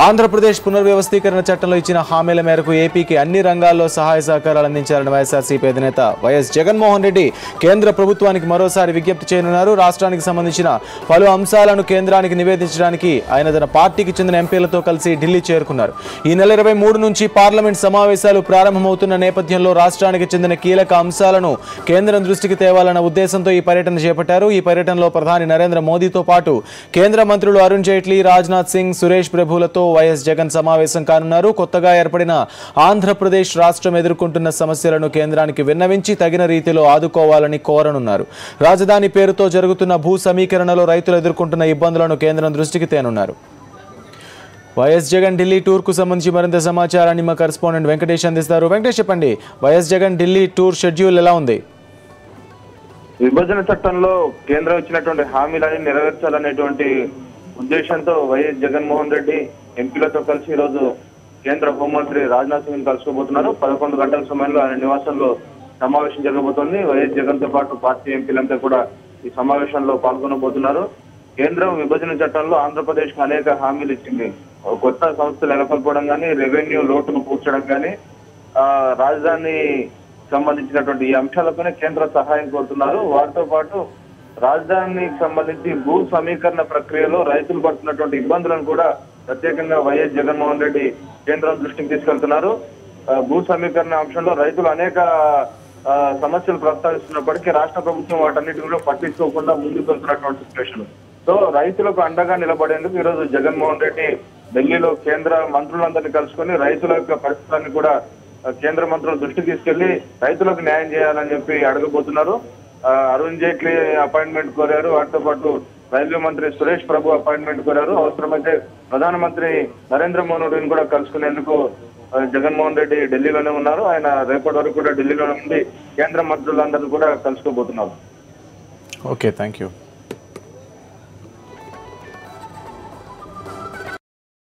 ఆంధ్రప్రదేశ్ పునర్వ్యవస్థీకరణ చట్టంలో ఇచ్చిన హామీల మేరకు ఏపీకి అన్ని రంగాల్లో సహాయ సహకారాలు అందించాలని వైఎస్ఆర్సీపీ అధినేత వైఎస్ జగన్మోహన్ రెడ్డి కేంద్ర ప్రభుత్వానికి మరోసారి విజ్ఞప్తి చేయనున్నారు. రాష్ట్రానికి సంబంధించిన పలు అంశాలను కేంద్రానికి నివేదించడానికి ఆయన తన పార్టీకి చెందిన ఎంపీలతో కలిసి ఢిల్లీ చేరుకున్నారు. ఈ నెల 23 నుంచి పార్లమెంట్ సమావేశాలు ప్రారంభమవుతున్న నేపథ్యంలో రాష్ట్రానికి చెందిన కీలక అంశాలను కేంద్రం దృష్టికి తేవాలన్న ఉద్దేశంతో ఈ పర్యటన చేపట్టారు. ఈ పర్యటనలో ప్రధాని నరేంద్ర మోదీతో పాటు కేంద్ర మంత్రులు అరుణ్ జైట్లీ, రాజ్నాథ్ సింగ్, సురేష్ ప్రభులతో వైఎస్ జగన్ సమావేశం కానున్నారు. కొత్తగా ఏర్పడిన ఆంధ్రప్రదేశ్ రాష్ట్రం ఎదుర్కొంటున్న సమస్యలను కేంద్రానికి విన్నవించి తగిన రీతిలో ఆదుకోవాలని కోరనున్నారు. రాజధాని పేరుతో జరుగుతున్న భూ సమీకరణలో రైతులు ఎదుర్కొంటున్న ఇబ్బందులను కేంద్రం దృష్టికి తేనున్నారు. వైఎస్ జగన్ ఢిల్లీ టూర్ కు సంబంధించి మరింత సమాచారాన్ని మా కరెస్పాండెంట్ వెంకటేష్ అందిస్తారు. వెంకటేష్, చెప్పండి, YS Jagan Delhi tour schedule ఎలా ఉంది? విభజన చట్టంలో కేంద్రం ఇచ్చినటువంటి హామీలని నెరవేర్చాలనేటువంటి ఉద్దేశంతో వైఎస్ జగన్మోహన్ రెడ్డి ఎంపీలతో కలిసి ఈ రోజు కేంద్ర హోంమంత్రి రాజ్నాథ్ సింగ్ కలుసుకోబోతున్నారు. 11 గంటల సమయంలో ఆయన నివాసంలో సమావేశం జరగబోతోంది. వైఎస్ జగన్ తో పాటు పార్టీ ఎంపీలంతా కూడా ఈ సమావేశంలో పాల్గొనబోతున్నారు. కేంద్రం విభజన చట్టంలో ఆంధ్రప్రదేశ్ కు అనేక హామీలు ఇచ్చింది. కొత్త సంస్థలు నెలకొల్పడం కానీ, రెవెన్యూ లోటును పూడ్చడం కానీ, రాజధాని సంబంధించినటువంటి ఈ అంశాలపైన కేంద్ర సహాయం కోరుతున్నారు. వాటితో పాటు రాజధానికి సంబంధించి భూ సమీకరణ ప్రక్రియలో రైతులు పడుతున్నటువంటి ఇబ్బందులను కూడా ప్రత్యేకంగా వైఎస్ జగన్మోహన్ రెడ్డి కేంద్రం దృష్టికి తీసుకెళ్తున్నారు. భూ సమీకరణ అంశంలో రైతులు అనేక సమస్యలు ప్రస్తావిస్తున్నప్పటికీ రాష్ట్ర ప్రభుత్వం వాటన్నిటిని కూడా పట్టించుకోకుండా ముందుకు వెళ్తున్నటువంటి సిచ్యువేషన్. సో రైతులకు అండగా నిలబడేందుకు ఈ రోజు జగన్మోహన్ రెడ్డి ఢిల్లీలో కేంద్ర మంత్రులందరినీ కలుసుకొని రైతుల యొక్క పరిస్థితులను కూడా కేంద్ర మంత్రుల దృష్టికి తీసుకెళ్లి రైతులకు న్యాయం చేయాలని చెప్పి అడగబోతున్నారు. అరుణ్ జైట్లీ అపాయింట్మెంట్ కోరారు. వాటితో పాటు రైల్వే మంత్రి సురేష్ ప్రభు అపాయింట్మెంట్ కోరారు. అవసరమైతే ప్రధానమంత్రి నరేంద్ర మోదీని కూడా కలుసుకునేందుకు జగన్మోహన్ రెడ్డి ఢిల్లీలోనే ఉన్నారు. ఆయన రేపటి వరకు కూడా ఢిల్లీలో ఉండి కేంద్ర మంత్రులందరినీ కూడా కలుసుకోబోతున్నారు. Okay, thank you.